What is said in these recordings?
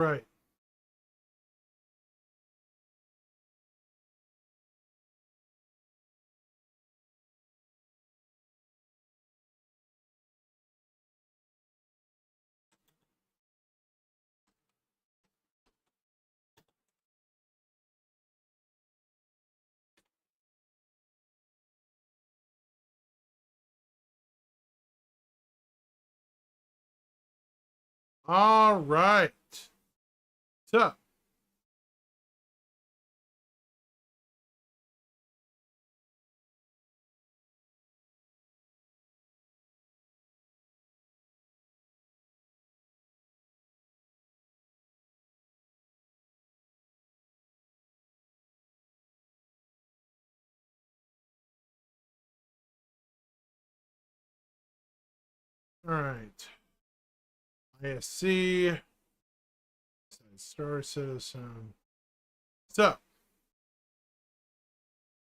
Right. All right. So, all right. ISC, Star Citizen. So,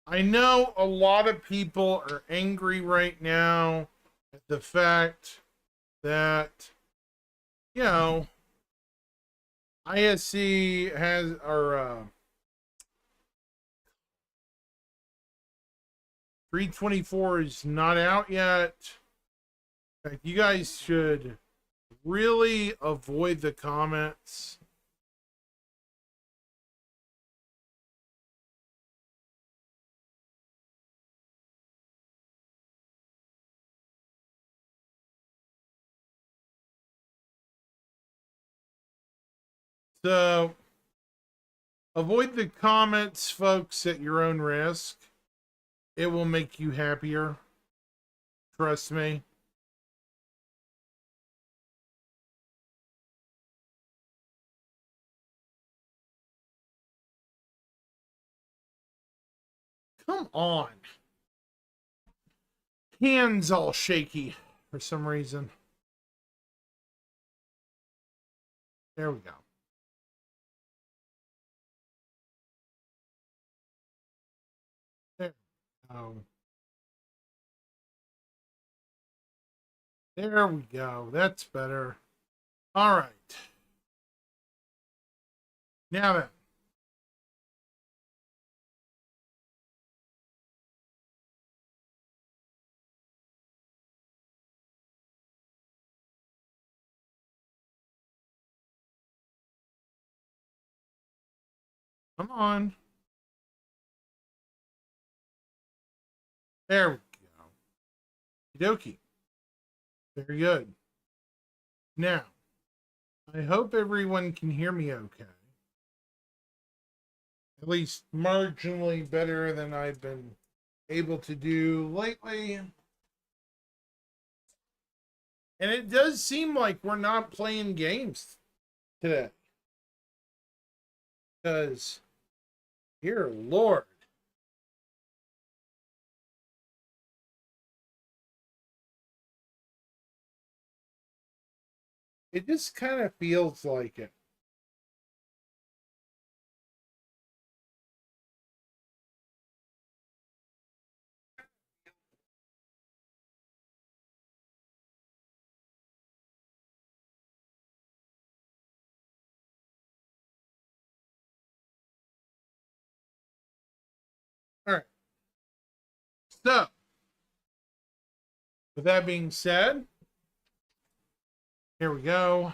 I know a lot of people are angry right now at the fact that, you know, ISC has, or 324 is not out yet. In fact, you guys should really avoid the comments. So avoid the comments, folks, at your own risk. It will make you happier. Trust me. Come on. Hands all shaky for some reason. There we go. There we go. There we go. That's better. All right. Now then. Come on. There we go. Okie dokie. Very good. Now, I hope everyone can hear me okay. At least marginally better than I've been able to do lately. And it does seem like we're not playing games today. Because, dear Lord. It just kind of feels like it. All right. So, with that being said, here we go.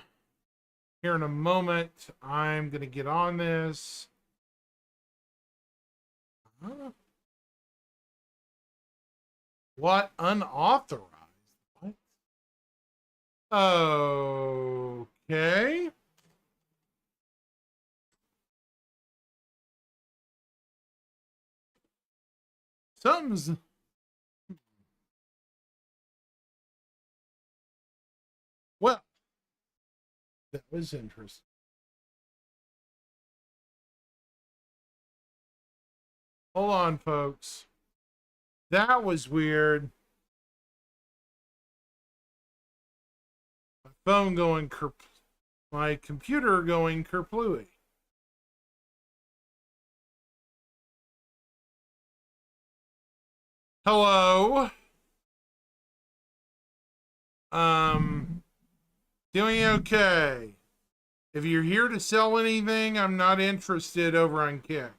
Here in a moment, I'm going to get on this. What? Unauthorized? What? Okay. Something's... Well, that was interesting. Hold on, folks. That was weird. My phone going my computer going kerplooey. Hello. Doing okay. If you're here to sell anything, I'm not interested over on Kick.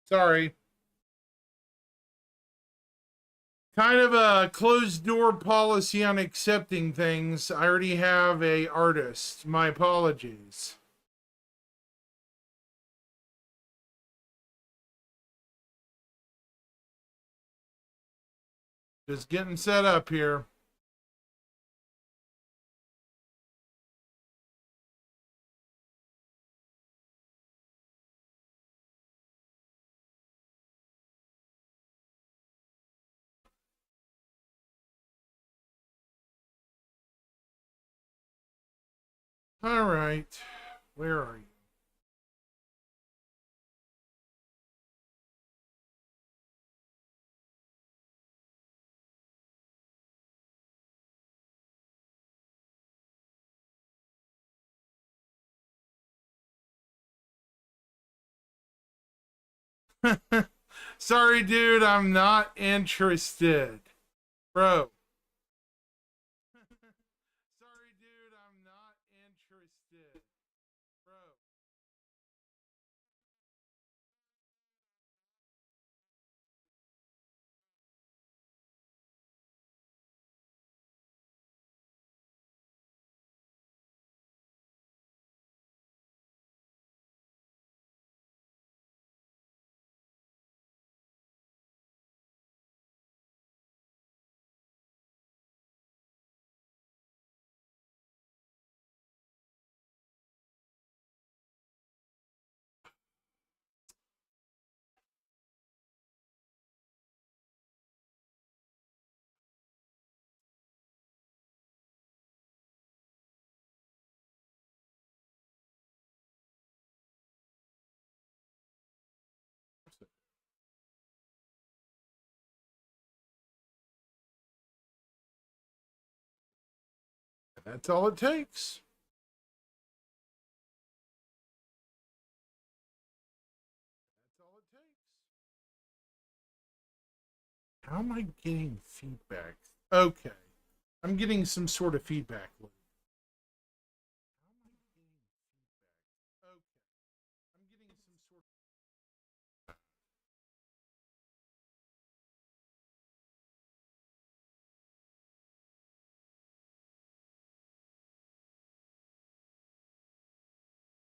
Sorry. Kind of a closed door policy on accepting things. I already have a artist. My apologies. Just getting set up here. All right. Where are you? Sorry, dude, I'm not interested. Bro. Sorry, dude, I'm not interested. Bro. That's all it takes. That's all it takes. How am I getting feedback? Okay. I'm getting some sort of feedback loop. How am I getting feedback? Okay.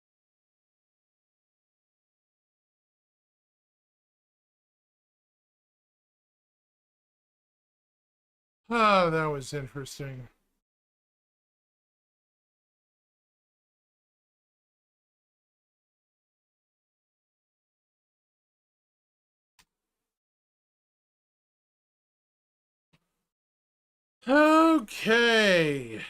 I'm getting some sort of... Oh, that was interesting. Okay.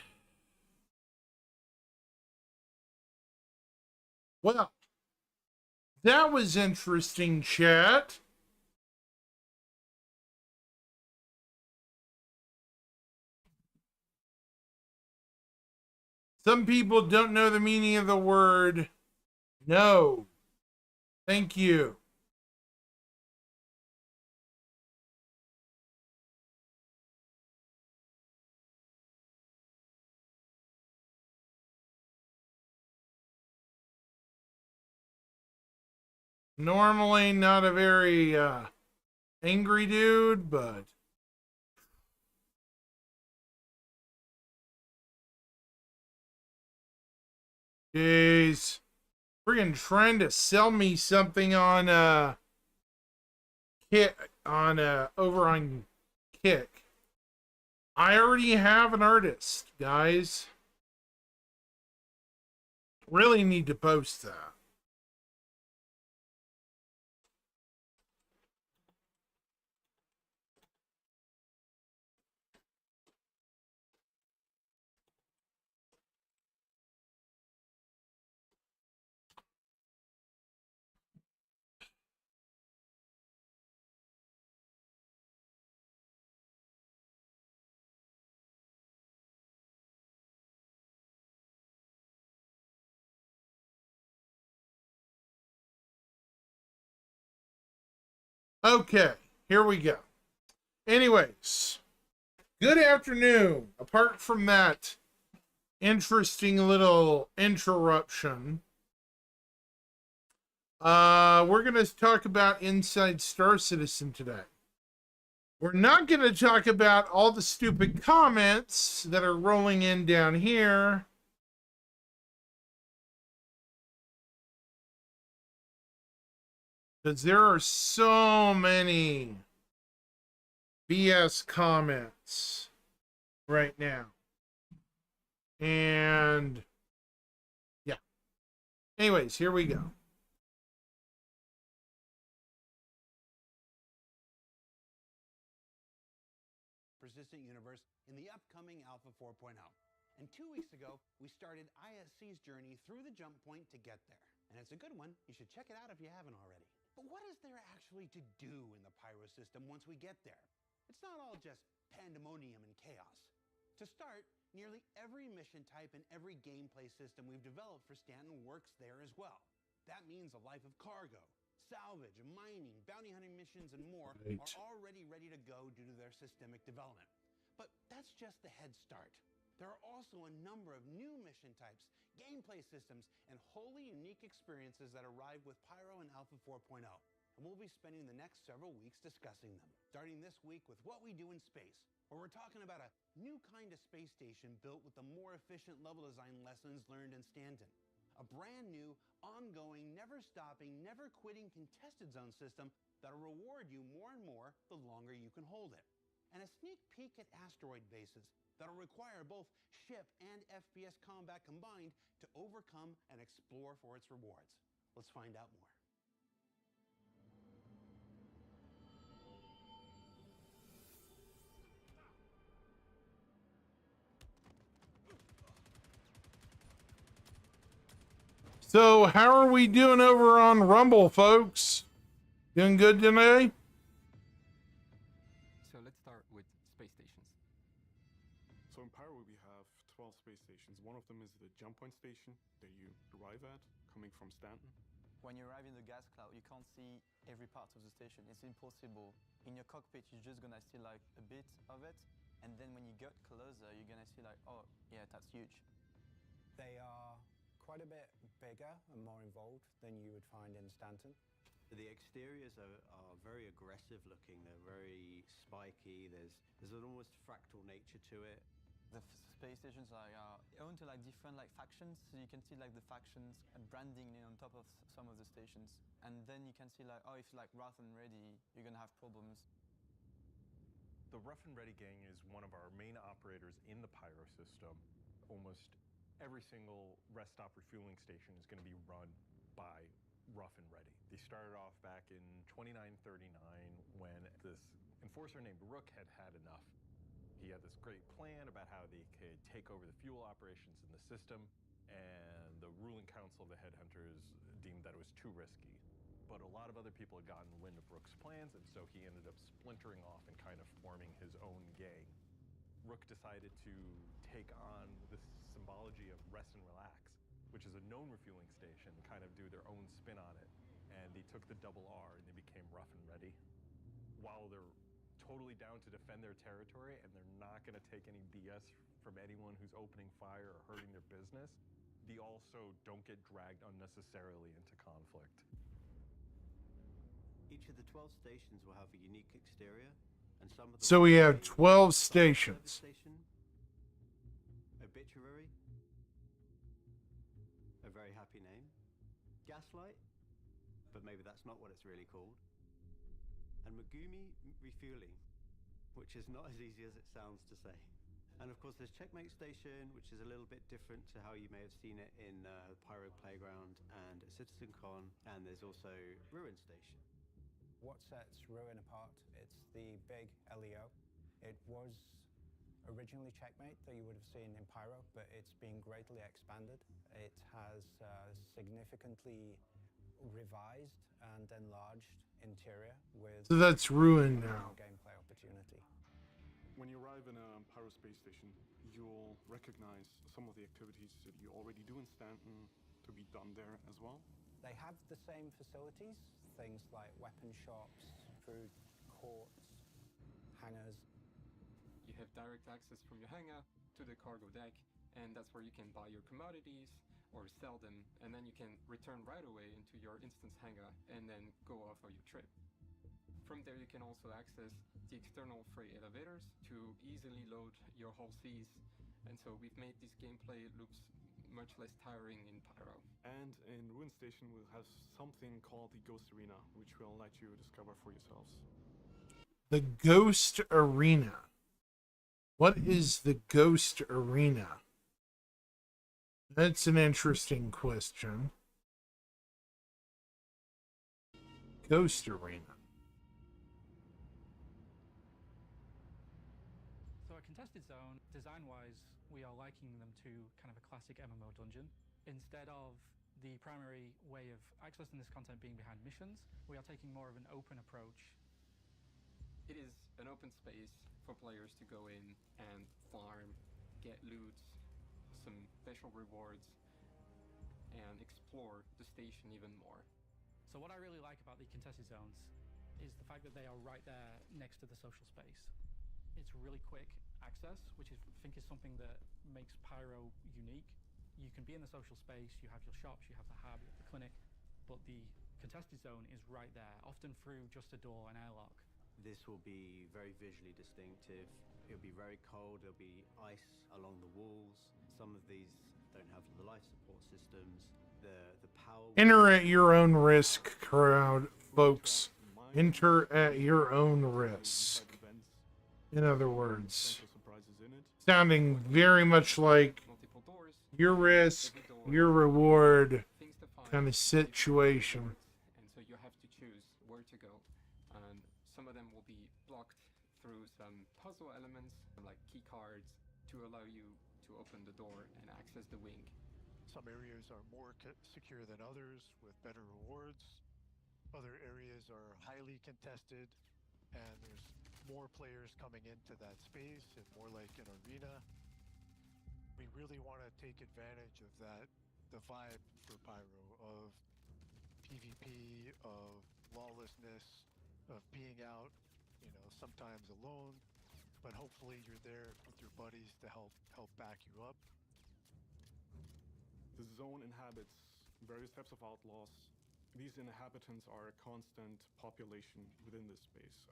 Well, that was interesting, chat. Some people don't know the meaning of the word no. Thank you. Normally not a very angry dude, but jeez. Friggin' trying to sell me something on Kick on over on Kick. I already have an artist, guys. Really need to post that. Okay, here we go. Anyways, good afternoon. Apart from that interesting little interruption. We're going to talk about Inside Star Citizen today. We're not going to talk about all the stupid comments that are rolling in down here. Because there are so many BS comments right now. And yeah. Anyways, here we go. Persistent universe in the upcoming Alpha 4.0. And 2 weeks ago, we started ISC's journey through the jump point to get there. And it's a good one. You should check it out if you haven't already. But what is there actually to do in the Pyro system once we get there? It's not all just pandemonium and chaos. To start, nearly every mission type and every gameplay system we've developed for Stanton works there as well. That means a life of cargo, salvage, mining, bounty hunting missions, and more are already ready to go due to their systemic development. But that's just the head start. There are also a number of new mission types, gameplay systems, and wholly unique experiences that arrive with Pyro and Alpha 4.0. And we'll be spending the next several weeks discussing them, starting this week with What We Do in Space, where we're talking about a new kind of space station built with the more efficient level design lessons learned in Stanton. A brand new, ongoing, never-stopping, never-quitting contested zone system that'll reward you more and more the longer you can hold it. And a sneak peek at asteroid bases that'll require both ship and FPS combat combined to overcome and explore for its rewards. Let's find out more. So, how are we doing over on Rumble, folks? Doing good today? So let's start with space stations. So in Pyro we have 12 space stations. One of them is the jump point station that you arrive at, coming from Stanton. When you arrive in the gas cloud, you can't see every part of the station. It's impossible. In your cockpit, you're just gonna see like a bit of it, and then when you get closer, you're gonna see like, oh yeah, that's huge. They are quite a bit bigger and more involved than you would find in Stanton. The exteriors are very aggressive looking. They're very spiky. There's an almost fractal nature to it. The space stations are owned to like different like factions, so you can see like the factions branding on top of some of the stations, and then you can see like, oh, if like rough and ready, you're gonna have problems. The Rough and Ready gang is one of our main operators in the Pyro system. Almost every single rest stop refueling station is going to be run by Rough and Ready. They started off back in 2939 when this enforcer named Rook had had enough. He had this great plan about how they could take over the fuel operations in the system, and the ruling council of the headhunters deemed that it was too risky. But a lot of other people had gotten wind of Rook's plans, and so he ended up splintering off and kind of forming his own gang. Rook decided to take on the symbology of Rest and Relax, which is a known refueling station, kind of do their own spin on it. And they took the double R and they became Rough and Ready. While they're totally down to defend their territory and they're not going to take any BS from anyone who's opening fire or hurting their business, they also don't get dragged unnecessarily into conflict. Each of the 12 stations will have a unique exterior, and some of them. So we have 12 stations. Obituary, a very happy name. Gaslight, but maybe that's not what it's really called. And Megumi Refueling, which is not as easy as it sounds to say. And of course there's Checkmate Station, which is a little bit different to how you may have seen it in Pyro Playground and CitizenCon, and there's also Ruin Station. What sets Ruin apart? It's the big LEO. It was originally Checkmate that you would have seen in Pyro, but it's been greatly expanded. It has significantly revised and enlarged interior with. So that's Ruin now. Gameplay opportunity. When you arrive in a Pyro space station, you'll recognize some of the activities that you already do in Stanton to be done there as well. They have the same facilities, things like weapon shops, food courts, hangars. You have direct access from your hangar to the cargo deck, and that's where you can buy your commodities or sell them, and then you can return right away into your instance hangar and then go off on your trip. From there, you can also access the external freight elevators to easily load your whole seas, and so we've made this gameplay loops much less tiring in Pyro. And in Ruin Station, we'll have something called the Ghost Arena, which will let you discover for yourselves. The Ghost Arena. What is the Ghost Arena? That's an interesting question. Ghost Arena. So a contested zone, design-wise, we are likening them to kind of a classic MMO dungeon. Instead of the primary way of accessing this content being behind missions, we are taking more of an open approach. It is an open space for players to go in and farm, get loot, some special rewards, and explore the station even more. So what I really like about the contested zones is the fact that they are right there next to the social space. It's really quick access, which I think is something that makes Pyro unique. You can be in the social space, you have your shops, you have the hub, you have the clinic, but the contested zone is right there, often through just a door, an airlock. This will be very visually distinctive. It'll be very cold. There'll be ice along the walls. Some of these don't have the life support systems. The power. Enter at your own risk, crowd, folks. Enter at your own risk. In other words, sounding very much like Multiple doors, your risk, your reward kind of situation. and so you have to choose where to go. And some of them will be blocked through some puzzle elements, like key cards, to allow you to open the door and access the wing. Some areas are more secure than others with better rewards. Other areas are highly contested and there's more players coming into that space and more like an arena. We really want to take advantage of that, the vibe for Pyro of PvP, of lawlessness, of being out, you know, sometimes alone, but hopefully you're there with your buddies to help back you up. The zone inhabits various types of outlaws. These inhabitants are a constant population within this space.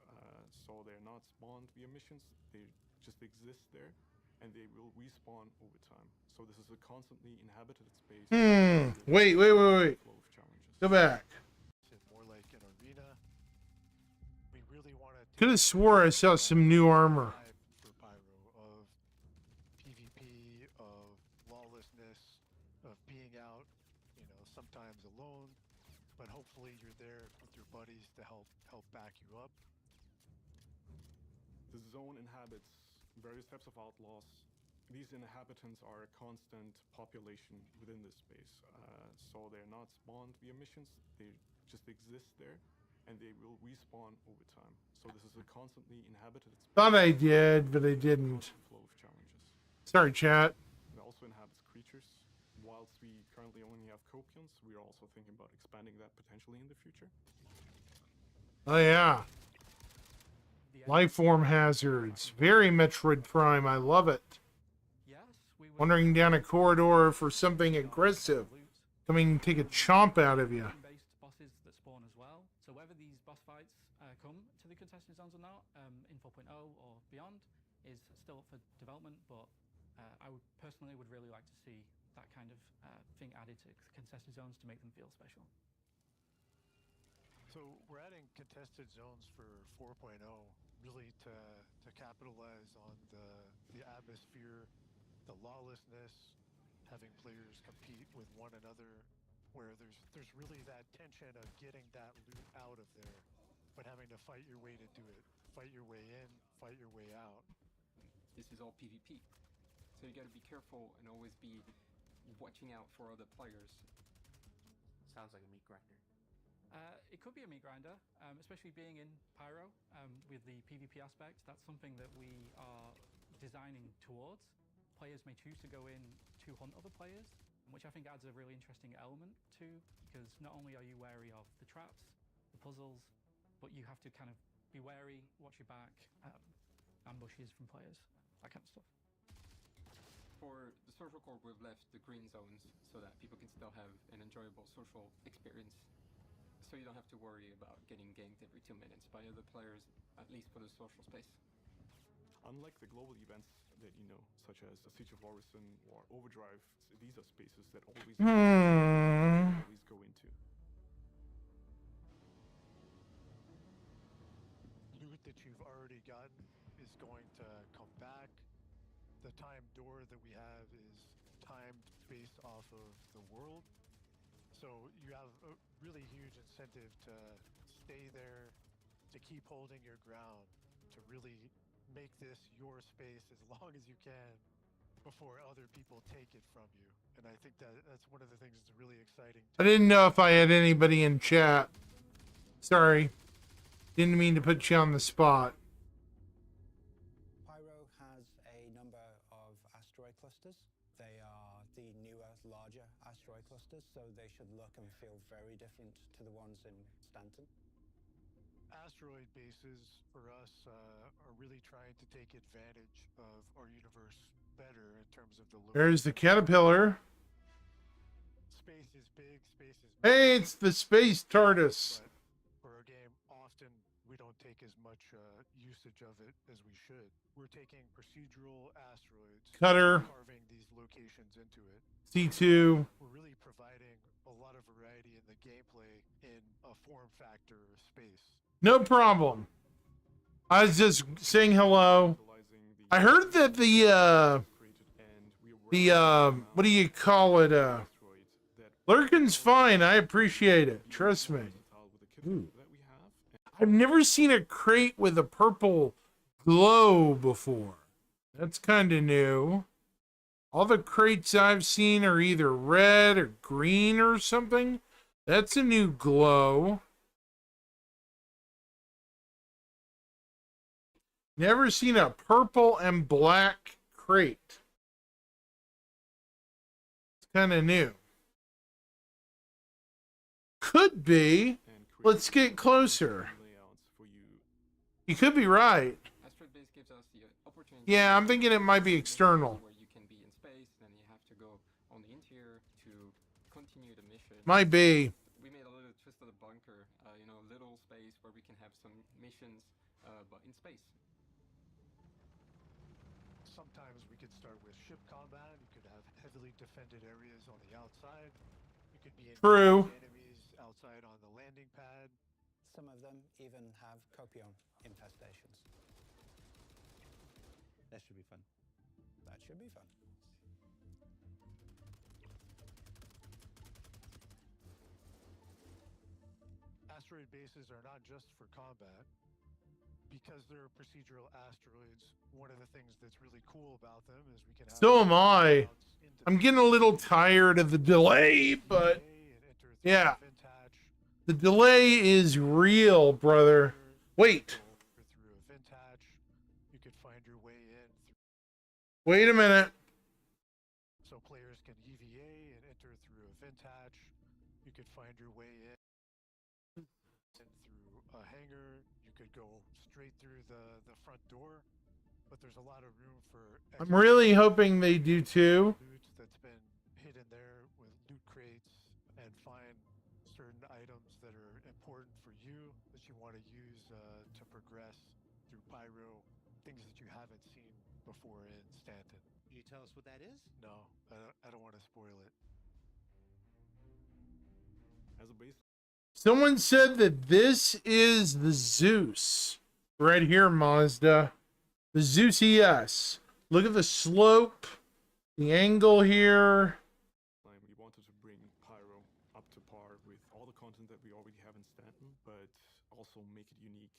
So they're not spawned via missions, they just exist there, and they will respawn over time. So this is a constantly inhabited space. Wait. Flow of challenges. Go back. More like an arena. We really want to Could have swore I saw some new armor. for Pyro of PvP, of lawlessness, of being out, you know, sometimes alone, but hopefully you're there with your buddies to help back you up. The zone inhabits various types of outlaws. These inhabitants are a constant population within this space. So they're not spawned via missions, they just exist there, and they will respawn over time. So this is a constantly inhabited space. Thought I did, but I didn't. Flow of challenges. Sorry, chat. It also inhabits creatures. Whilst we currently only have copions, we are also thinking about expanding that potentially in the future. Oh yeah. Lifeform hazards. Very Metroid Prime. I love it. Yes, we will. Wandering down a corridor for something aggressive. Coming to take a chomp out of you. Based bosses that spawn as well. So whether these boss fights come to the contested zones or not, in 4.0 or beyond, is still up for development. But I would personally really like to see that kind of thing added to contested zones to make them feel special. So we're adding contested zones for 4.0 really to capitalize on the atmosphere, the lawlessness, having players compete with one another, where there's really that tension of getting that loot out of there, but having to fight your way to do it, fight your way in, fight your way out. This is all PvP, so you got to be careful and always be watching out for other players. Sounds like a meat grinder. It could be a meat grinder, especially being in Pyro with the PvP aspect. That's something that we are designing towards. Players may choose to go in to hunt other players, which I think adds a really interesting element to, because not only are you wary of the traps, the puzzles, but you have to kind of be wary, watch your back, ambushes from players, that kind of stuff. For the social core, we've left the green zones so that people can still have an enjoyable social experience. So you don't have to worry about getting ganked every 2 minutes by other players, at least for the social space. Unlike the global events that you know, such as the Siege of Orison or Overdrive, these are spaces that always go into. Loot that you've already gotten is going to come back. The time door that we have is timed based off of the world. So you have a really huge incentive to stay there, to keep holding your ground, to really make this your space as long as you can before other people take it from you. And I think that that's one of the things that's really exciting. I didn't know if I had anybody in chat. Sorry. Didn't mean to put you on the spot. Pyro has a number of asteroid clusters. They are the newer, larger asteroid clusters, so they should look and feel very different to the ones in Stanton. Asteroid bases for us are really trying to take advantage of our universe better in terms of the location. There's the caterpillar. Space is big, space is Hey, it's the space TARDIS. But for our game, often we don't take as much usage of it as we should. We're taking procedural asteroids, Cutter. carving these locations into it. C2. We're really providing a lot of variety in the gameplay in a form factor space. No problem. I was just saying hello. I heard that what do you call it? Lurkin's fine. I appreciate it. Trust me. Ooh. I've never seen a crate with a purple glow before. That's kind of new. All the crates I've seen are either red or green or something. That's a new glow. Never seen a purple and black crate. It's kind of new. Could be. Let's get closer. You could be right. Asteroid base gives us the opportunity. Yeah, I'm thinking it might be external. Where you can be in space, then you have to go on the interior to continue the mission. Might be. We made a little twist of the bunker, little space where we can have some missions, but in space. Sometimes we could start with ship combat. You could have heavily defended areas on the outside. You could be in True. enemies outside on the landing pad. Some of them even have copion infestations. That should be fun. That should be fun. Asteroid bases are not just for combat. Because they're procedural asteroids, one of the things that's really cool about them is we can have... So am I. I'm getting a little tired of the delay, but yeah. The delay is real, brother. Wait. You could find your way in. Wait a minute. So players can EVA and enter through a vent hatch. You could find your way in and through a hangar. You could go straight through the front door, but there's a lot of room for... I'm really hoping they do too. Loot that's been hidden there with loot crates, and find certain items that are important for you that you want to use to progress through Pyro, things that you haven't seen before in Stanton. Can you tell us what that is? No, I don't want to spoil it. As a base. Someone said that this is the Zeus. Right here, Mazda. The Zeus ES. Look at the slope. The angle here. We wanted to bring Pyro up to par with all the content that we already have in Stanton, but also make it unique.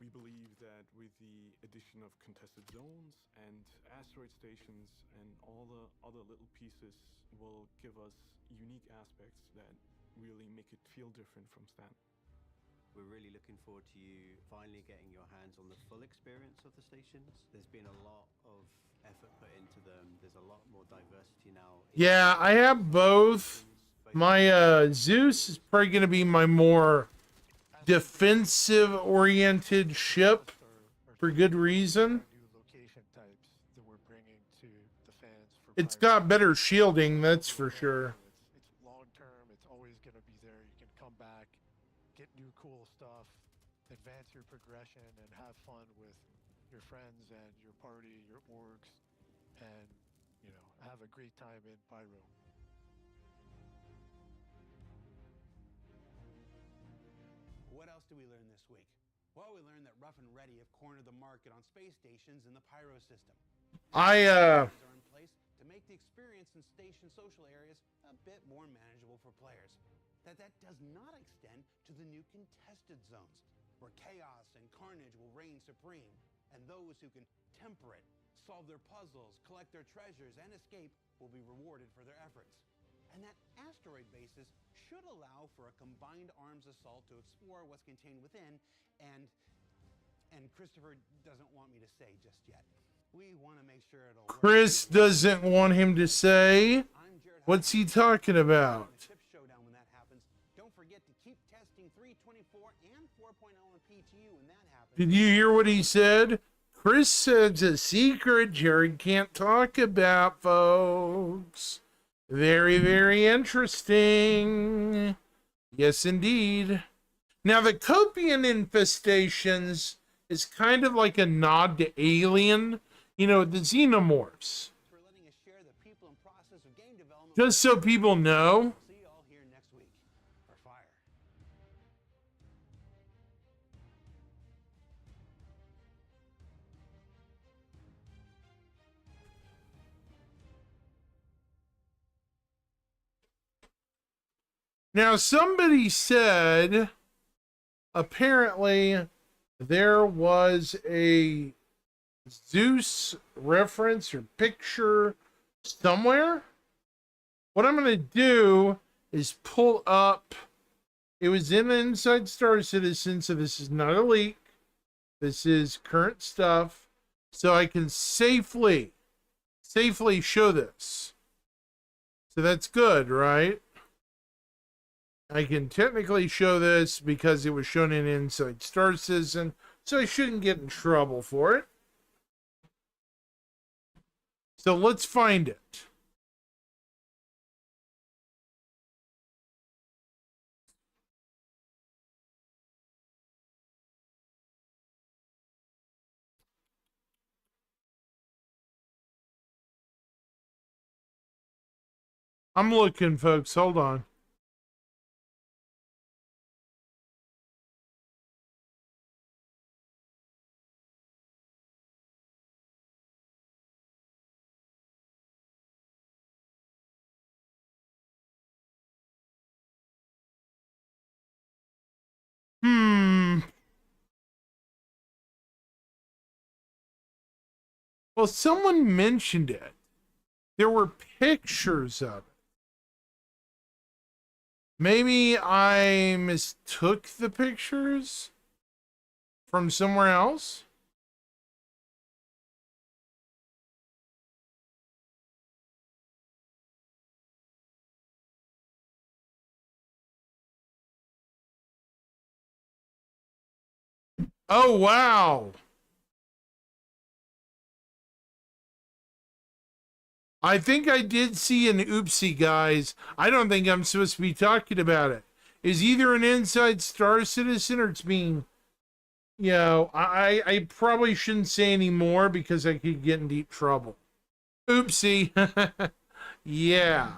We believe that with the addition of contested zones and asteroid stations and all the other little pieces will give us unique aspects that really make it feel different from Stanton. We're really looking forward to you finally getting your hands on the full experience of the stations. There's been a lot of effort put into them. There's a lot more diversity now. Yeah, I have both. My Zeus is probably going to be my more defensive-oriented ship for good reason. New location types that we're bringing It's Pyro. got better shielding, that's for sure. It's long term. It's always going to be there. You can come back, get new cool stuff, advance your progression, and have fun with your friends and your party, your orgs, and have a great time in Pyro. What else did we learn this week? Well, we learned that Rough and Ready have cornered the market on space stations in the Pyro system. Are in place to make the experience in station social areas a bit more manageable for players. That does not extend to the new contested zones, where chaos and carnage will reign supreme, and those who can temper it, solve their puzzles, collect their treasures, and escape will be rewarded for their efforts. And that asteroid basis should allow for a combined arms assault to explore what's contained within, and Christopher doesn't want me to say just yet. We want to make sure it'll work. Chris doesn't want him to say. What's he talking about? Showdown when that happens. Don't forget to keep testing 3.24 and 4.0 on PTU when that happens. Did you hear what he said? Chris says a secret Jared can't talk about, folks. Very, very interesting. Yes, indeed. Now, the Copian infestations is kind of like a nod to Alien. You know, the xenomorphs. Just so people know. See you all here next week for Fire. Now, somebody said apparently there was a Zeus reference or picture somewhere. What I'm going to do is pull up. It was in Inside Star Citizen, so this is not a leak. This is current stuff. So I can safely show this. So that's good, right? I can technically show this because it was shown in Inside Star Citizen, so I shouldn't get in trouble for it. So let's find it. I'm looking, folks. Hold on. Well, someone mentioned it. There were pictures of it. Maybe I mistook the pictures from somewhere else. Oh, wow. I think I did see an oopsie, guys. I don't think I'm supposed to be talking about it. Is either an Inside Star Citizen or it's being, I probably shouldn't say any more because I could get in deep trouble. Oopsie. Yeah.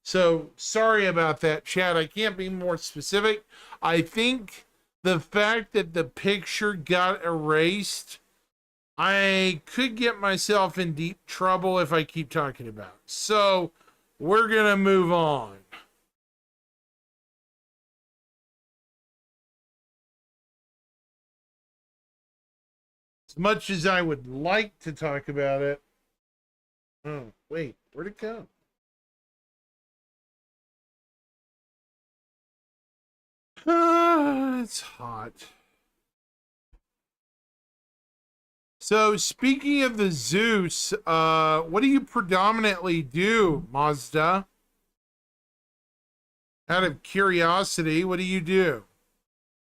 So sorry about that, chat. I can't be more specific. I think the fact that the picture got erased, I could get myself in deep trouble if I keep talking about it. So we're going to move on. As much as I would like to talk about it. Oh, wait, where'd it go? It's hot. So speaking of the Zeus, what do you predominantly do, Mazda? Out of curiosity, what do you do?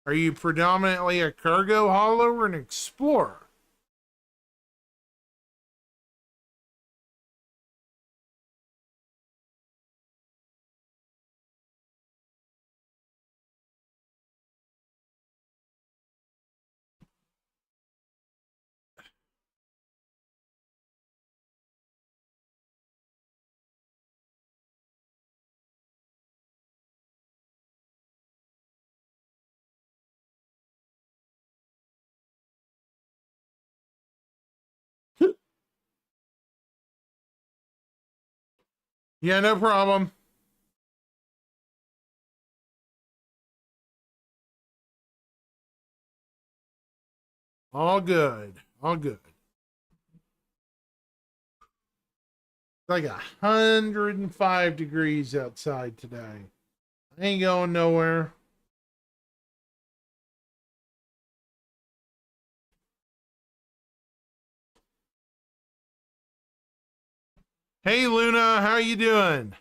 Are you predominantly a cargo hauler or an explorer? Yeah, no problem. All good. All good. It's like 105 degrees outside today. I ain't going nowhere. Hey Luna, how you doing?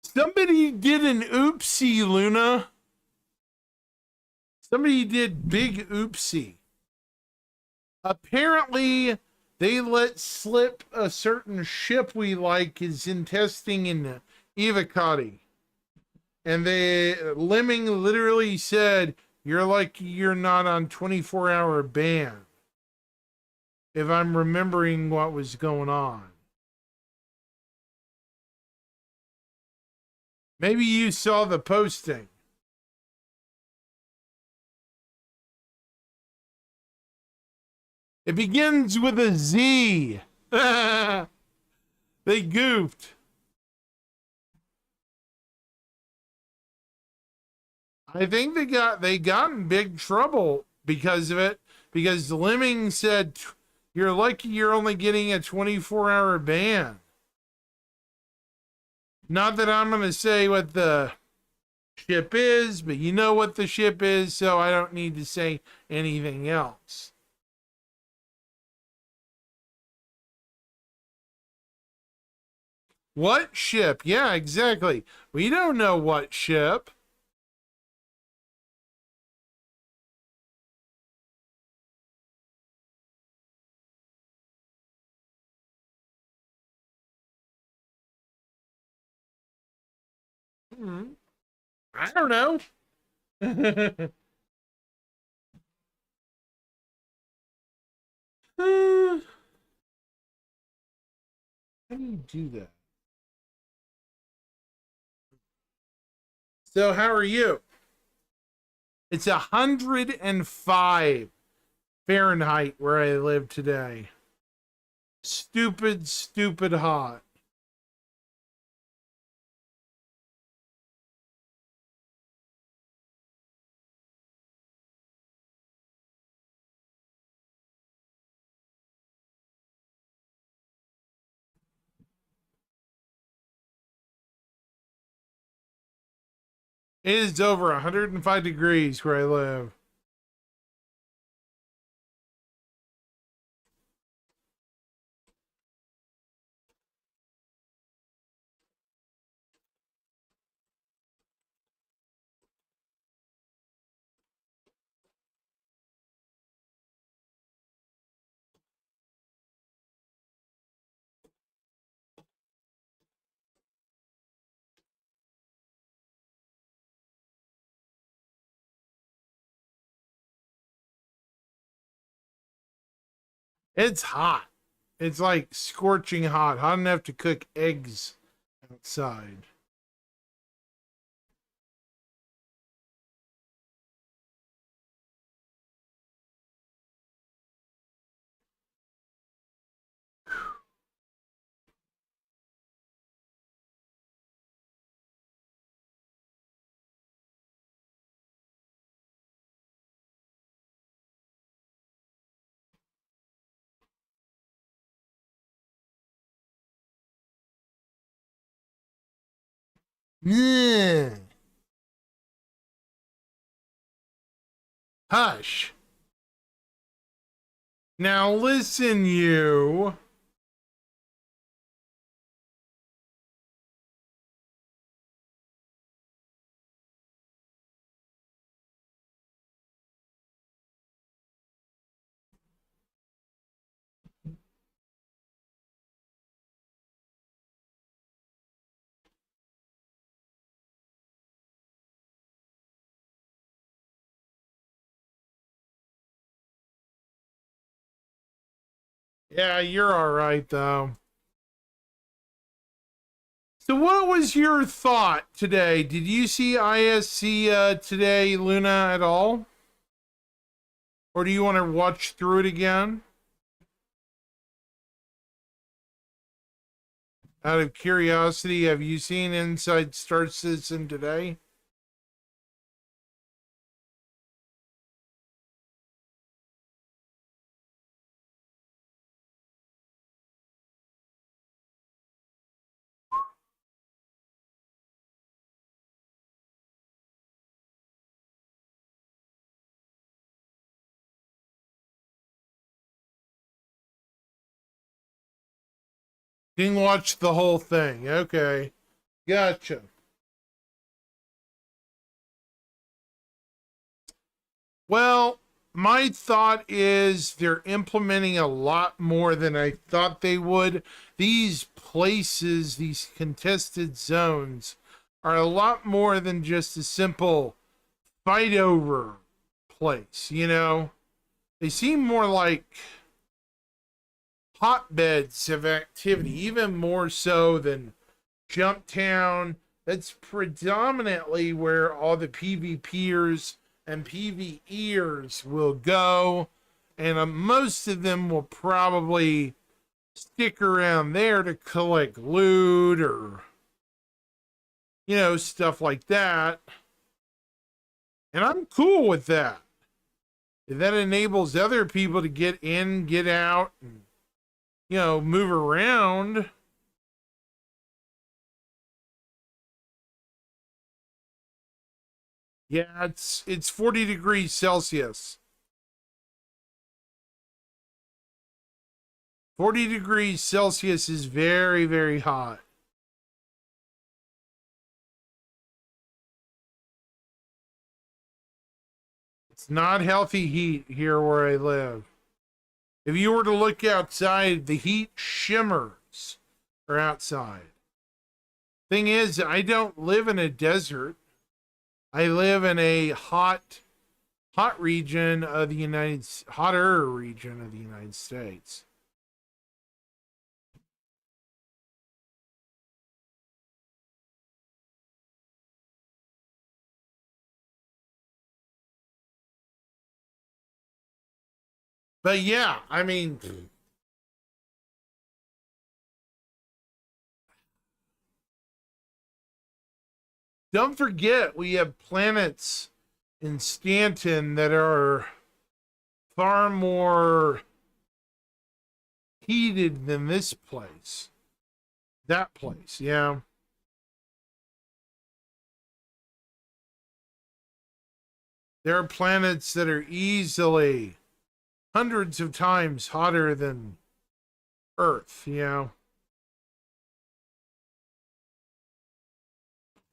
Somebody did an oopsie, Luna. Somebody did big oopsie. Apparently, they let slip a certain ship we like is in testing in Evacati. And Lemming literally said, "You're lucky you're not on 24-hour ban." If I'm remembering what was going on. Maybe you saw the posting. It begins with a Z. They goofed. I think they got in big trouble because of it. Because Lemming said, "You're lucky you're only getting a 24-hour ban." Not that I'm going to say what the ship is, but you know what the ship is, so I don't need to say anything else. What ship? Yeah, exactly. We don't know what ship. I don't know. How do you do that? So how are you? It's 105 Fahrenheit where I live today. Stupid, stupid hot. It is over 105 degrees where I live. It's hot. It's like scorching hot. Hot enough to cook eggs outside. Yeah. Hush. Now listen, you. Yeah, you're all right, though. So what was your thought today? Did you see ISC today, Luna, at all? Or do you want to watch through it again? Out of curiosity, have you seen Inside Star Citizen today? Didn't watch the whole thing. Okay. Gotcha. Well, my thought is they're implementing a lot more than I thought they would. These places, these contested zones, are a lot more than just a simple fight over place, you know? They seem more like hotbeds of activity, even more so than Jump Town. That's predominantly where all the PvPers and PvEers will go. And most of them will probably stick around there to collect loot or, you know, stuff like that. And I'm cool with that. That enables other people to get in, get out, and, you know, move around. Yeah, it's 40 degrees Celsius. 40 degrees Celsius is very, very hot. It's not healthy heat here where I live. If you were to look outside, the heat shimmers or outside. Thing is, I don't live in a desert. I live in a hot region of the hotter region of the United States. But yeah, I mean, don't forget we have planets in Stanton that are far more heated than this place. That place, yeah. There are planets that are easily hundreds of times hotter than Earth, you know.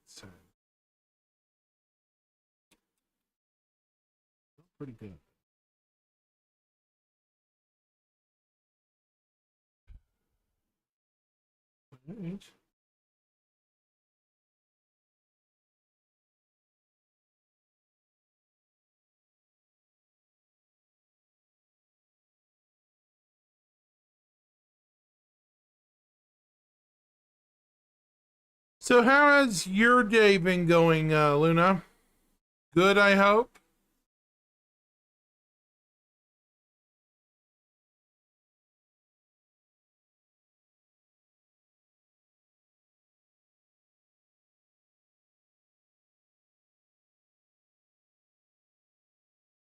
So, pretty good. Right. So, how has your day been going, Luna? Good, I hope.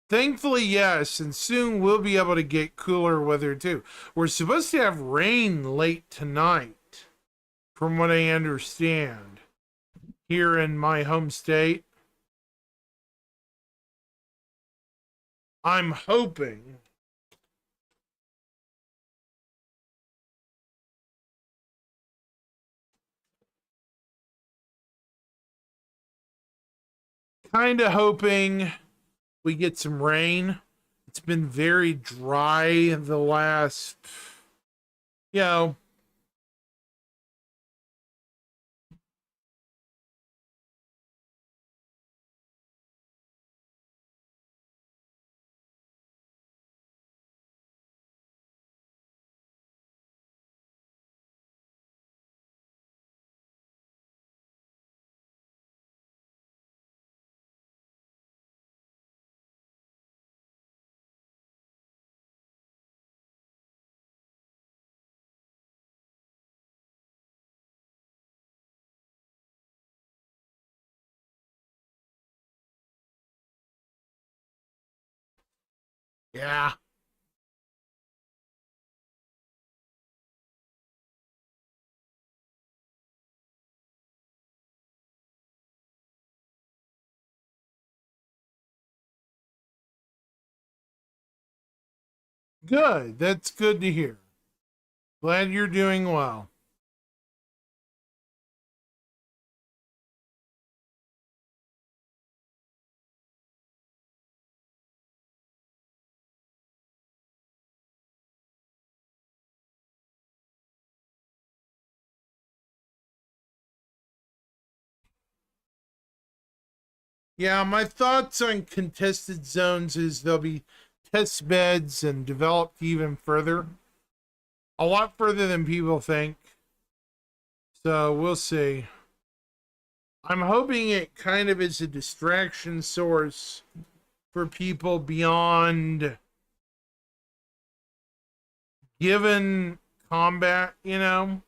Thankfully, yes, and soon we'll be able to get cooler weather too. We're supposed to have rain late tonight, from what I understand, here in my home state. I'm hoping. Kind of hoping we get some rain. It's been very dry the last, you know, Yeah. Good. That's good to hear. Glad you're doing well. Yeah, my thoughts on contested zones is they'll be test beds and developed even further. A lot further than people think. So we'll see. I'm hoping it kind of is a distraction source for people beyond given combat, you know?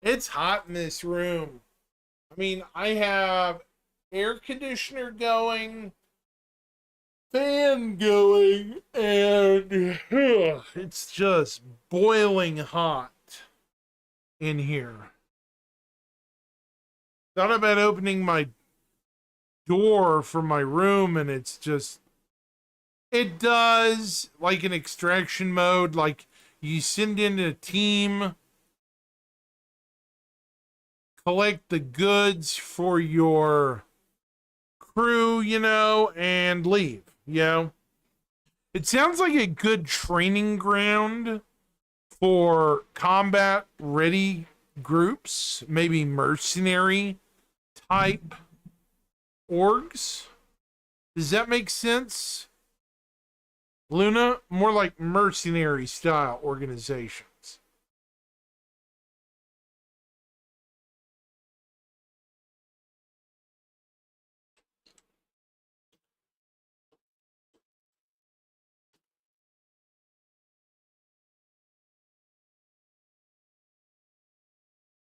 It's hot in this room. I mean, I have air conditioner going, fan going, and it's just boiling hot in here. Thought about opening my door for my room, and it's just, it does like an extraction mode, like you send in a team, collect the goods for your crew, you know, and leave, you know. It sounds like a good training ground for combat ready groups, maybe mercenary type orgs. Does that make sense? Luna, more like mercenary style organizations.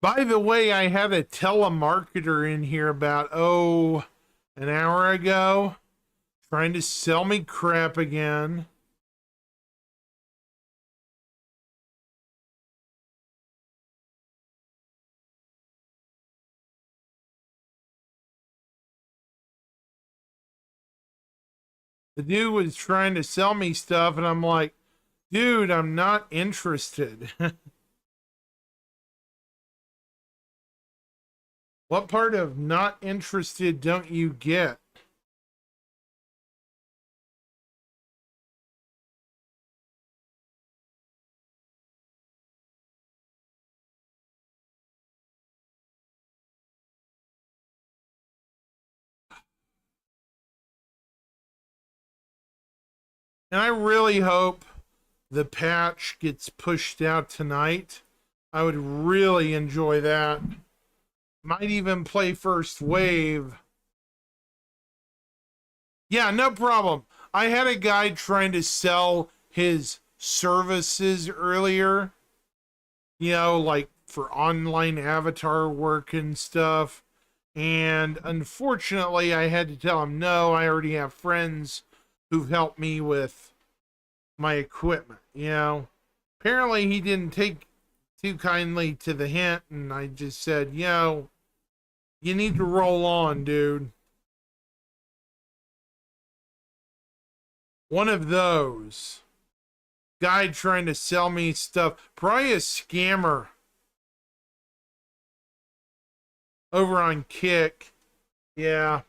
By the way, I had a telemarketer in here about, an hour ago trying to sell me crap again. The dude was trying to sell me stuff, and I'm like, dude, I'm not interested. What part of not interested don't you get? And I really hope the patch gets pushed out tonight. I would really enjoy that. Might even play first wave. Yeah, no problem. I had a guy trying to sell his services earlier, you know, like for online avatar work and stuff. And unfortunately, I had to tell him no, I already have friends who've helped me with my equipment, you know. Apparently, he didn't take too kindly to the hint, and I just said, yo, you need to roll on, dude. One of those. Guy trying to sell me stuff. Probably a scammer over on Kick. Yeah.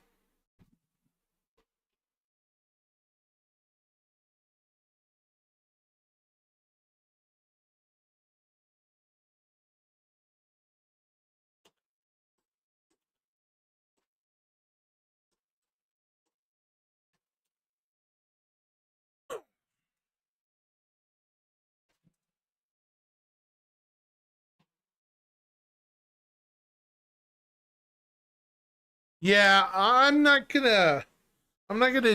Yeah, I'm not gonna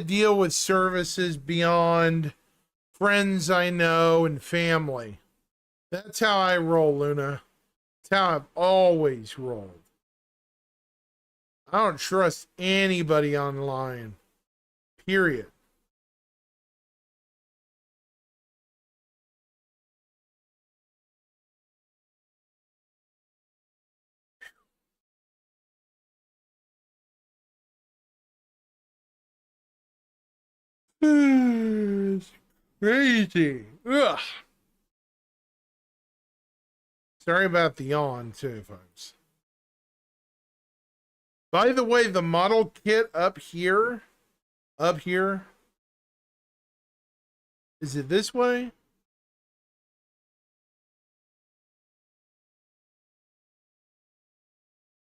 deal with services beyond friends I know and family. That's how I roll, Luna. That's how I've always rolled. I don't trust anybody online. Period. It's crazy. Ugh. Sorry about the yawn, too, folks. By the way, the model kit up here, is it this way?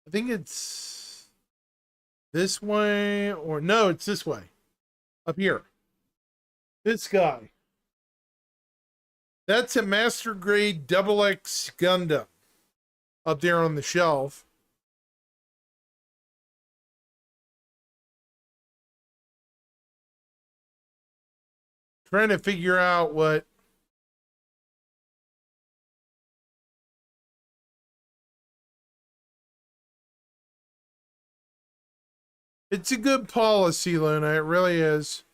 I think it's this way, or no, it's this way. Up here. This guy. That's a master grade XX Gundam up there on the shelf. Trying to figure out what it's a good policy, Luna. It really is.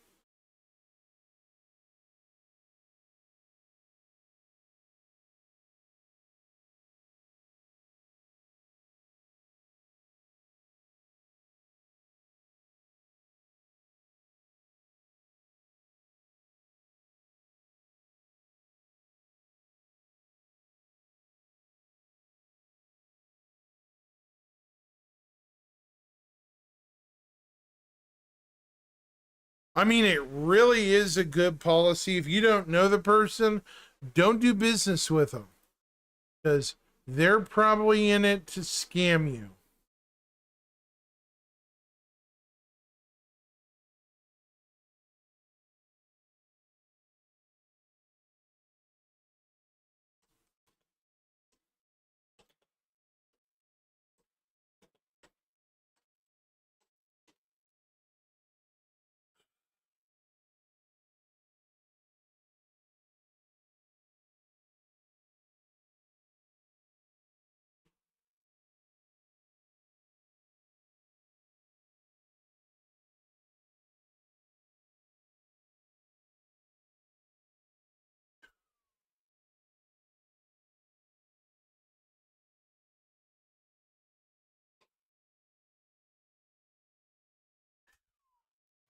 I mean, it really is a good policy. If you don't know the person, don't do business with them, because they're probably in it to scam you.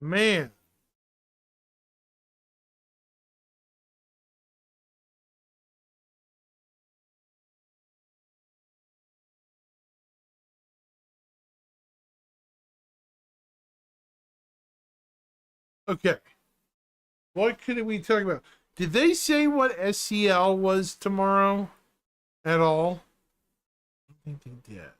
Man. Okay. What could we talk about? Did they say what SCL was tomorrow at all? I don't think they did.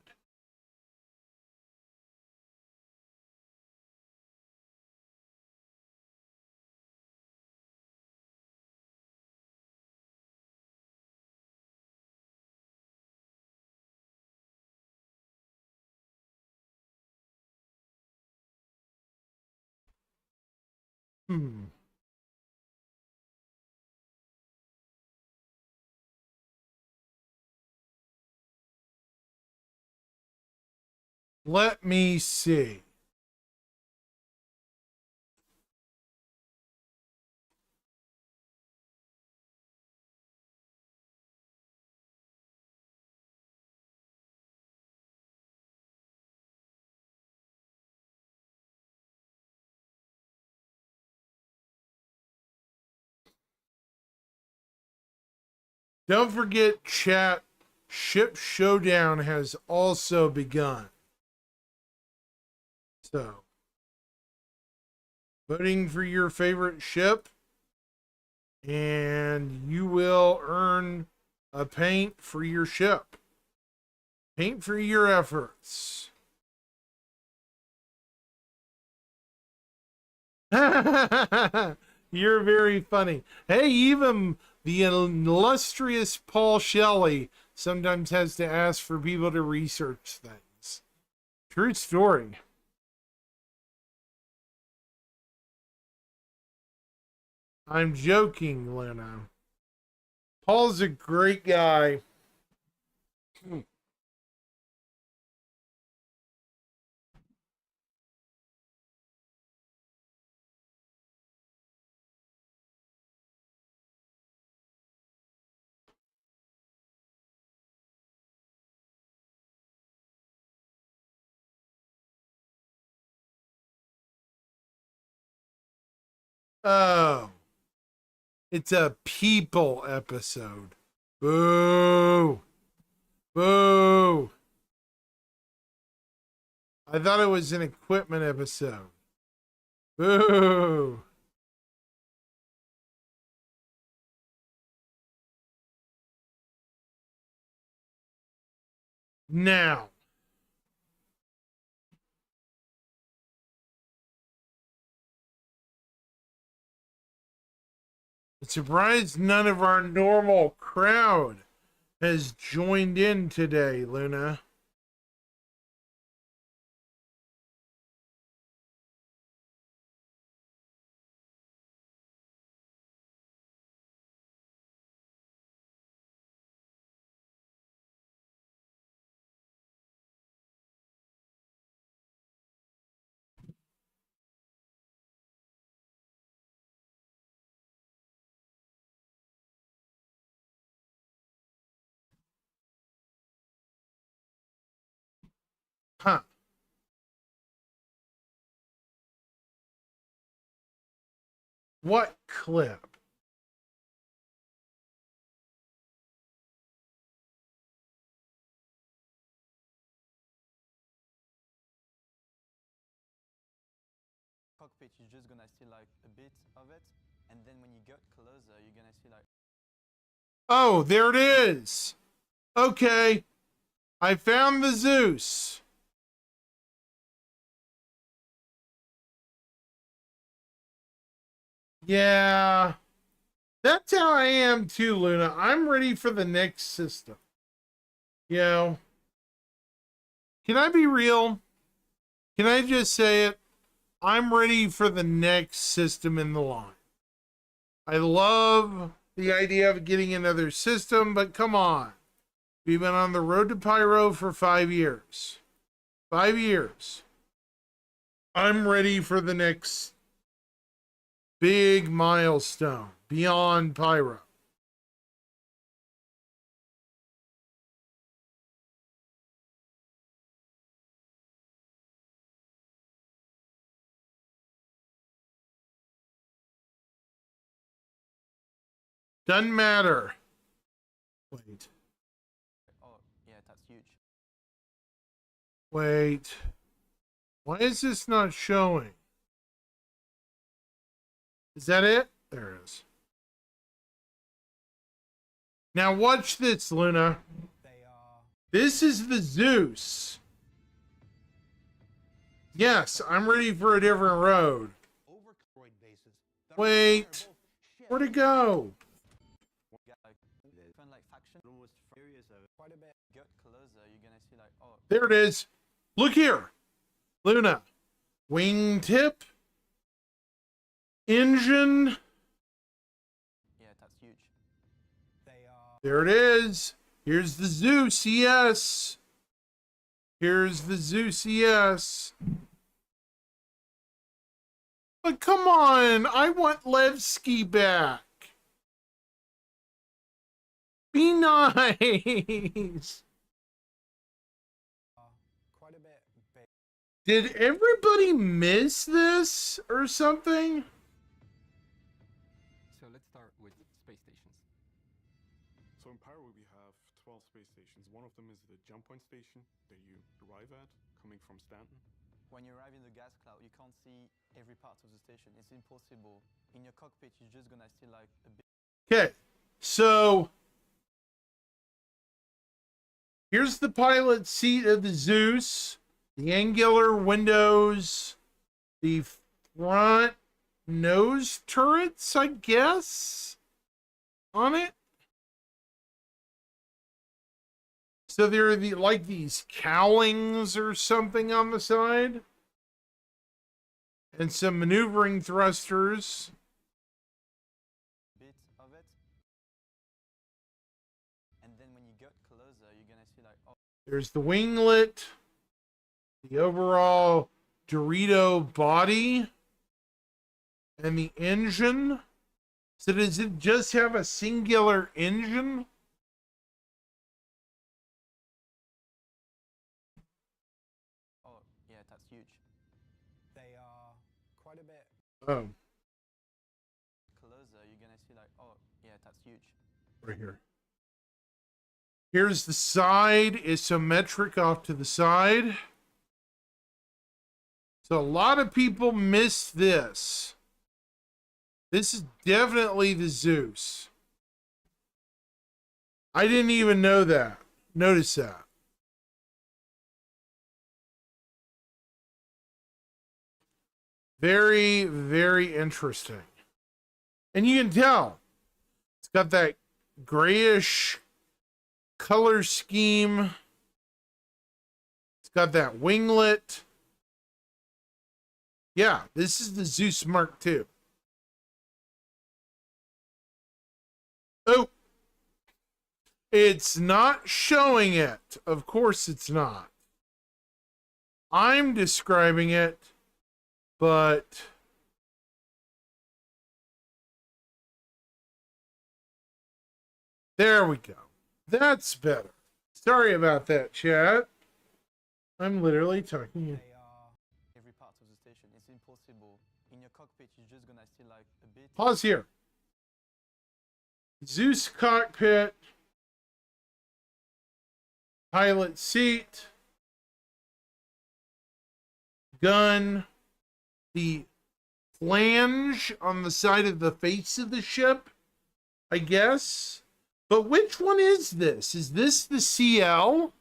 Hmm. Let me see. Don't forget, chat, Ship Showdown has also begun. So, voting for your favorite ship, and you will earn a paint for your ship. Paint for your efforts. You're very funny. Hey, even the illustrious Paul Shelley sometimes has to ask for people to research things. True story. I'm joking, Luna. Paul's a great guy. Oh, it's a people episode. Boo! Boo! I thought it was an equipment episode. Boo! Now, I'm surprised none of our normal crowd has joined in today, Luna. Huh. What clip? Cockpit, you're just gonna see like a bit of it, and then when you get closer, you're gonna see like. Oh, there it is. Okay. I found the Zeus. Yeah. That's how I am too, Luna. I'm ready for the next system. You know, can I be real? Can I just say it? I'm ready for the next system in the line. I love the idea of getting another system, but come on. We've been on the road to Pyro for 5 years. 5 years. I'm ready for the next big milestone beyond Pyro. Doesn't matter. Wait. Oh, yeah, that's huge. Wait. Why is this not showing? Is that it? There it is. Now watch this, Luna. This is the Zeus. Yes, I'm ready for a different road. Wait. Where'd it go? There it is. Look here. Luna. Wingtip. Engine. Yeah, that's huge. There it is. Here's the Zeus ES. Here's the Zeus ES. But come on, I want Levski back. Be nice. Quite a bit big. Did everybody miss this or something? So let's start with space stations. So in Pyro we have 12 space stations. One of them is the jump point station that you arrive at, coming from Stanton. When you arrive in the gas cloud, you can't see every part of the station. It's impossible. In your cockpit, you're just gonna see like a bit. Okay, so here's the pilot seat of the Zeus, the angular windows, the front nose turrets, I guess, on it. So there are like these cowlings or something on the side. And some maneuvering thrusters. There's the winglet, the overall Dorito body, and the engine. So does it just have a singular engine? Oh, yeah, that's huge. They are quite a bit. Oh, Closer, you're gonna see like, oh, yeah, that's huge. right here. Here's the side, isometric off to the side. So a lot of people miss this. This is definitely the Zeus. I didn't even know that. Notice that. Very, very interesting. And you can tell it's got that grayish color scheme. It's got that winglet. Yeah, this is the Zeus Mark II. Oh, it's not showing it. Of course it's not. I'm describing it, but there we go. That's better. Sorry about that, chat. I'm literally talking. They are every part of the station. It's impossible. In your cockpit, you're just gonna see like a bit. Pause here. Zeus cockpit. Pilot seat. Gun. The flange on the side of the face of the ship, I guess. But which one is this? Is this the CL?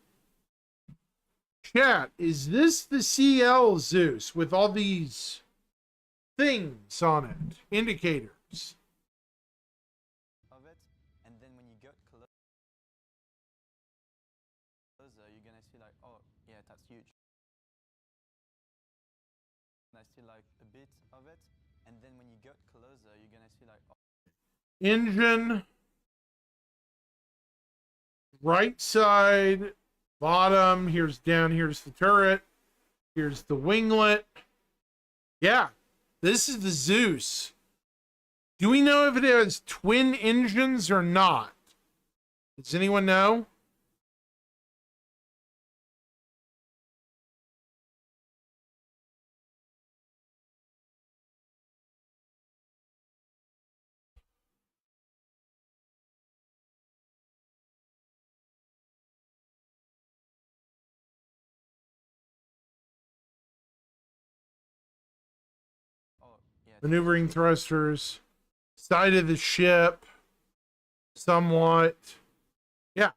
Chat, is this the CL Zeus with all these things on it? Indicators. Of it, and then when you get closer, you're gonna see like, oh, yeah, that's huge. I see like a bit of it, and then when you get closer, you're gonna see like, oh. Engine. Right side. Bottom. Here's down. Here's the turret. Here's the winglet. Yeah. This is the Zeus. Do we know if it has twin engines or not? Does anyone know? Maneuvering thrusters, side of the ship, somewhat. Yeah.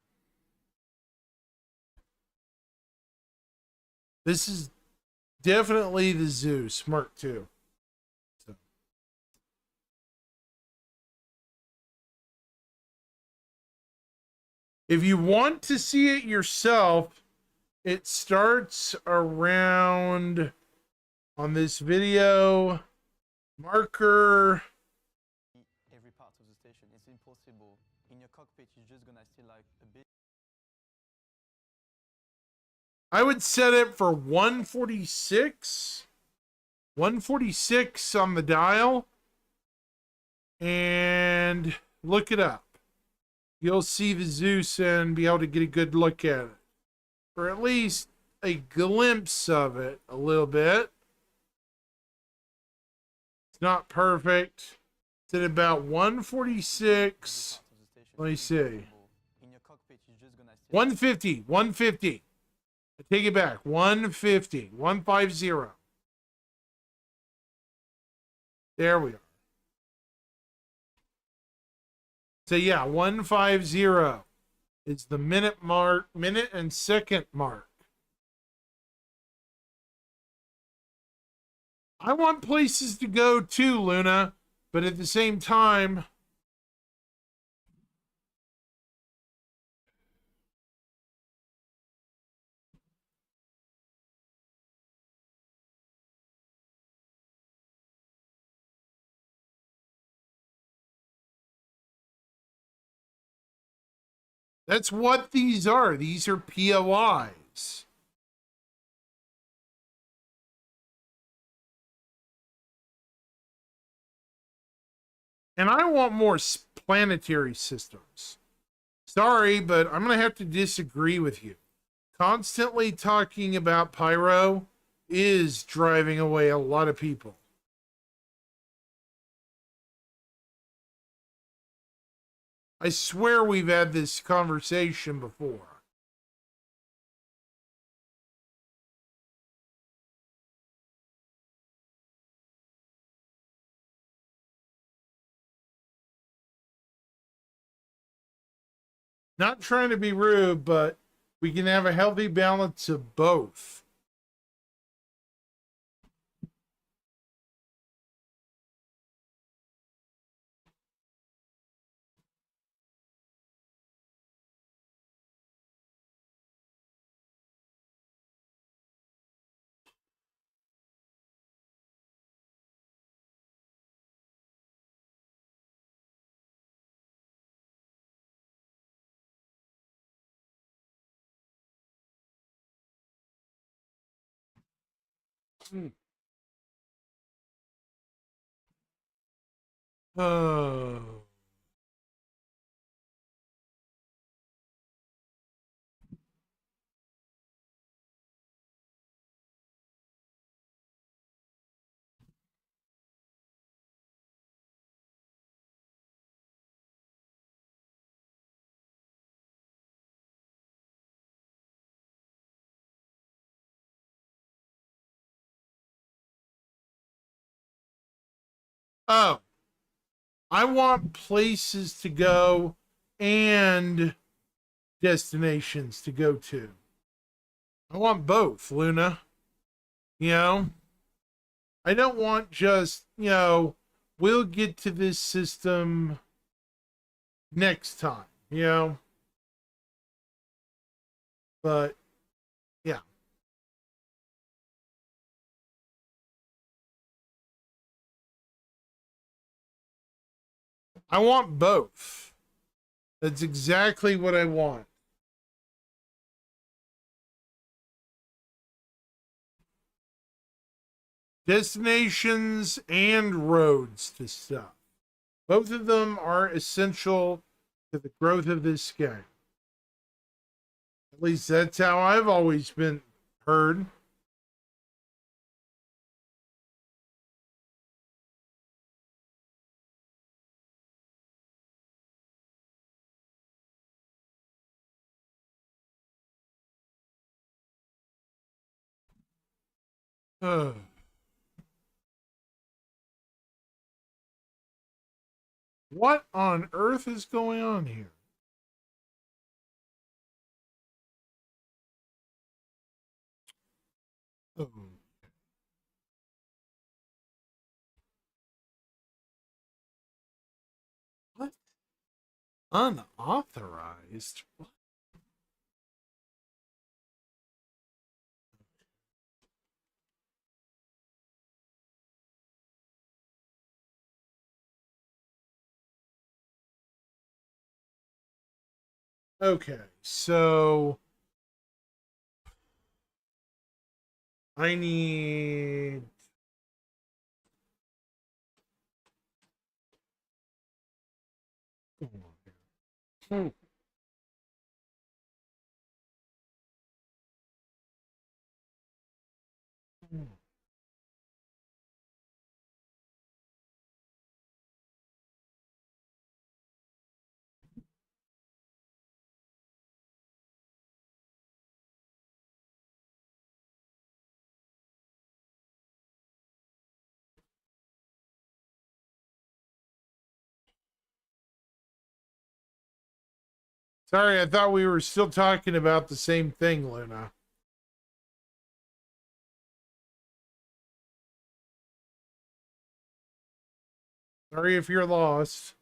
This is definitely the Zeus Mark II. So. If you want to see it yourself, it starts around on this video marker. Every part of the station. It's impossible. In your cockpit, you're just gonna see like a bit. I would set it for 146. 146 on the dial. And look it up. You'll see the Zeus and be able to get a good look at it. Or at least a glimpse of it a little bit. It's not perfect. It's at about 146. Let me see. 150. 150. I take it back. 150. 150. There we are. So yeah, 150 is the minute mark, minute and second mark. I want places to go too, Luna, but at the same time, That's what these are. These are POIs. And I want more planetary systems. Sorry, but I'm going to have to disagree with you. Constantly talking about Pyro is driving away a lot of people. I swear we've had this conversation before. Not trying to be rude, but we can have a healthy balance of both. Oh. Oh. I want places to go and destinations to go to. I want both, Luna. You know? I don't want just, we'll get to this system next time, But, yeah. I want both. That's exactly what I want. Destinations and roads to stuff. Both of them are essential to the growth of this game. At least that's how I've always been heard. What on earth is going on here? Oh. What? Unauthorized? What? Okay, so I need. Hmm. Sorry, I thought we were still talking about the same thing, Luna. Sorry if you're lost.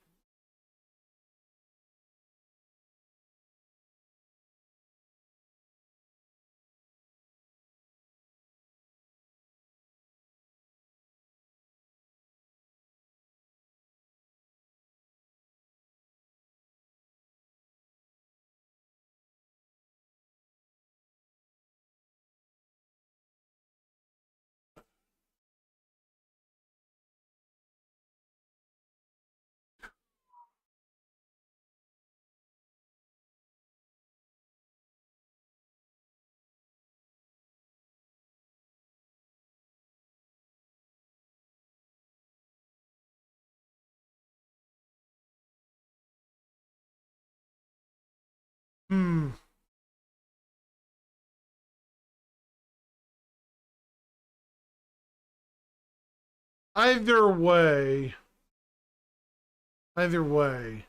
Either way. Either way.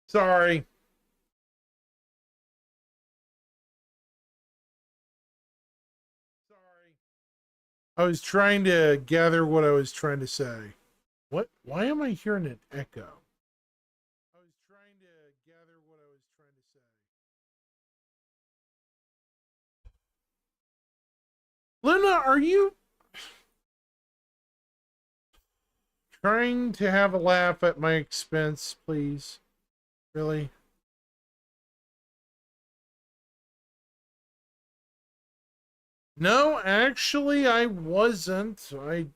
Sorry. I was trying to gather what I was trying to say. What? Why am I hearing an echo? I was trying to gather what I was trying to say. Luna, are you trying to have a laugh at my expense, please? Really? No, actually, I wasn't. I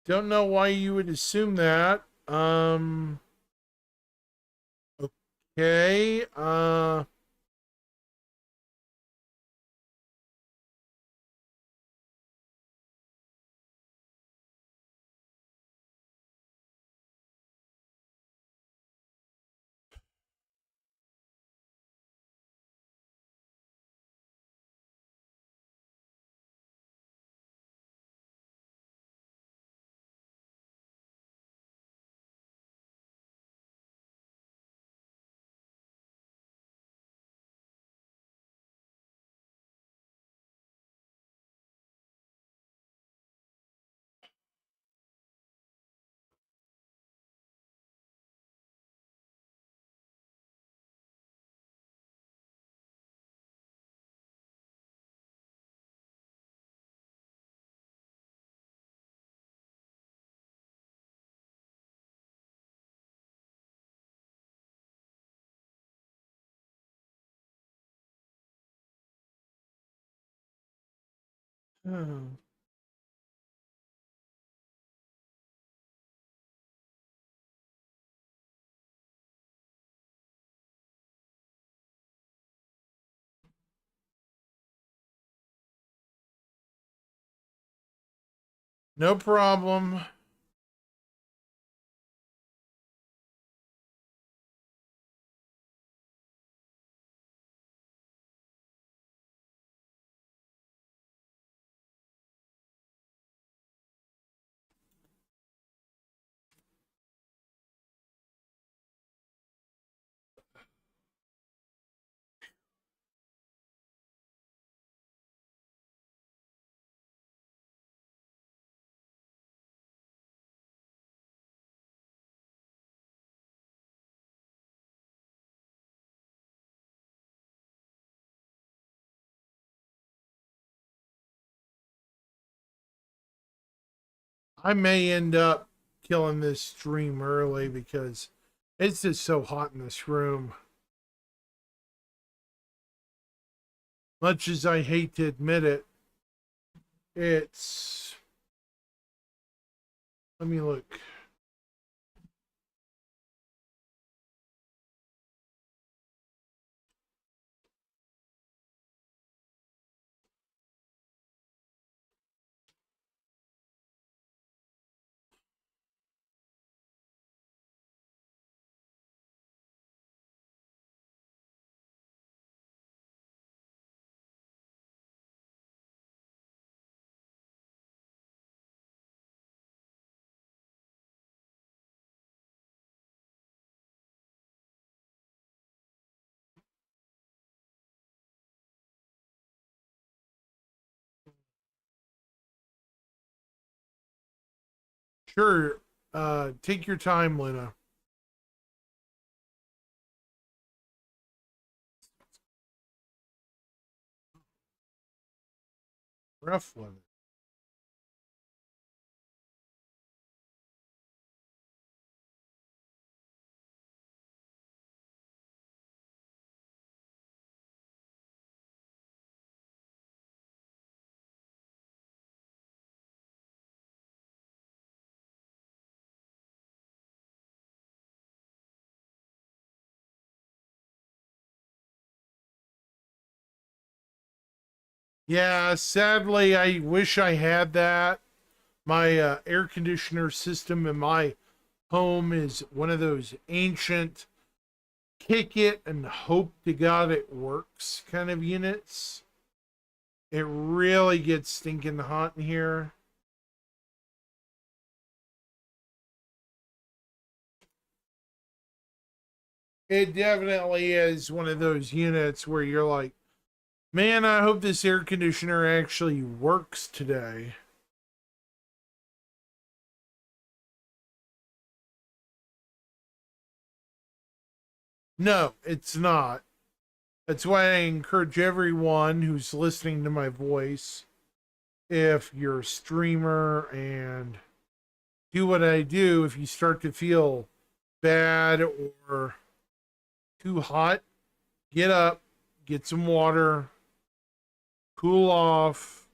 don't know why you would assume that. Okay. Oh. No problem. I may end up killing this stream early because it's just so hot in this room. Much as I hate to admit it, it's. Let me look. Sure. Take your time, Luna. Rough weather. Yeah, sadly, I wish I had that. My air conditioner system in my home is one of those ancient kick it and hope to God it works kind of units. It really gets stinking hot in here. It definitely is one of those units where you're like, man, I hope this air conditioner actually works today. No, it's not. That's why I encourage everyone who's listening to my voice, if you're a streamer and do what I do, if you start to feel bad or too hot, get up, get some water, cool off.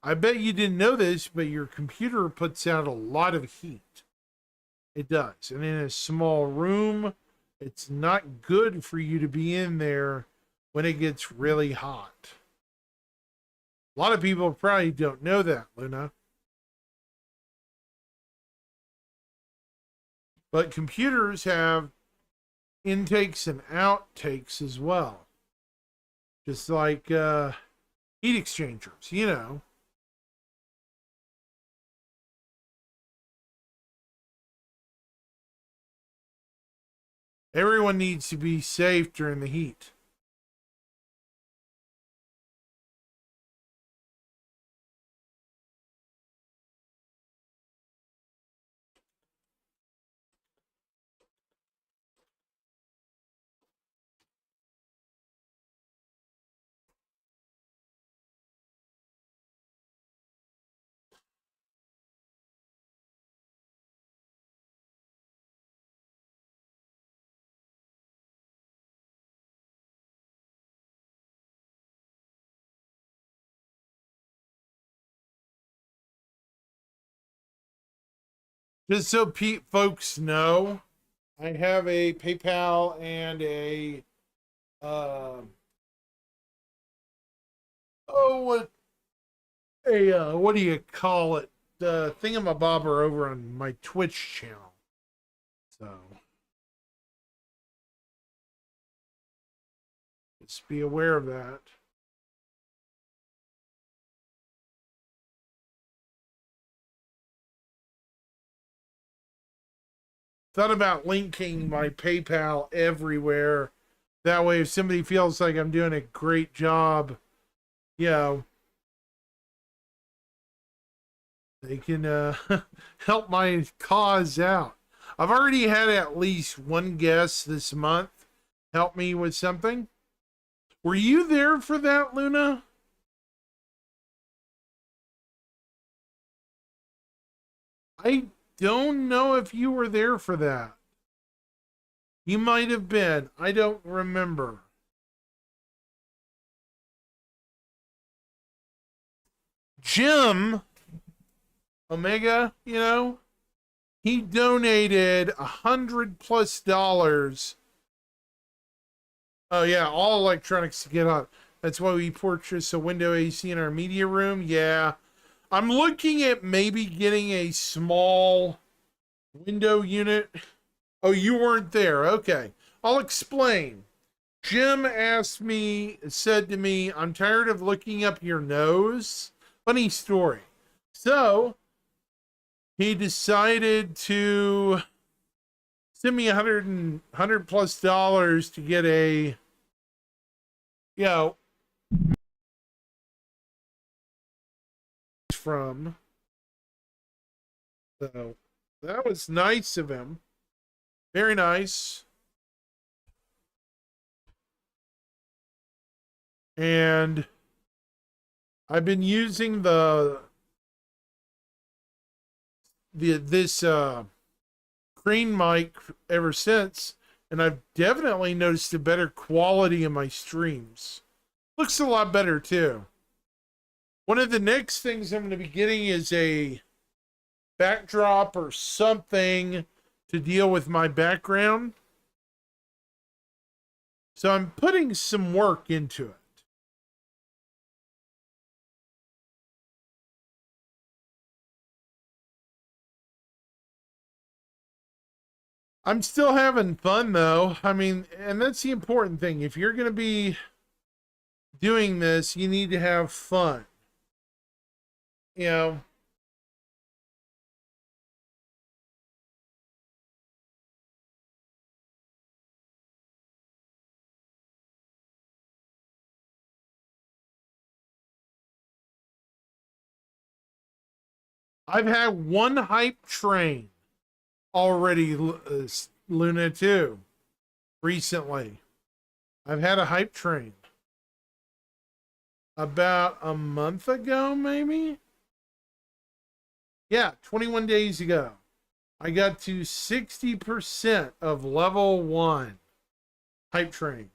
I bet you didn't know this, but your computer puts out a lot of heat. It does. And in a small room, it's not good for you to be in there when it gets really hot. A lot of people probably don't know that, Luna. But computers have intakes and outtakes as well. Just like heat exchangers, you know. Everyone needs to be safe during the heat. Just so folks know, I have a PayPal and a what do you call it? The thingamabobber over on my Twitch channel. So just be aware of that. Thought about linking my PayPal everywhere. That way, if somebody feels like I'm doing a great job, you know, they can help my cause out. I've already had at least one guest this month help me with something. Were you there for that, Luna? I don't know if you were there for that. You might have been. I don't remember. Jim Omega, you know, he donated $100+ Oh yeah, all electronics to get on. That's why we purchased a window AC in our media room. Yeah, I'm looking at maybe getting a small window unit. Oh, you weren't there. Okay, I'll explain. Jim said to me, I'm tired of looking up your nose. Funny story. So he decided to send me $100+ to get a, you know, from. So that was nice of him. Very nice. And I've been using this crane mic ever since, and I've definitely noticed a better quality in my streams. Looks a lot better too. One of the next things I'm going to be getting is a backdrop or something to deal with my background. So I'm putting some work into it. I'm still having fun though. I mean, and that's the important thing. If you're going to be doing this, you need to have fun. You know, I've had one hype train already, Luna, too, recently. I've had a hype train about a month ago, maybe? Yeah, 21 days ago. I got to 60% of level 1 hype train.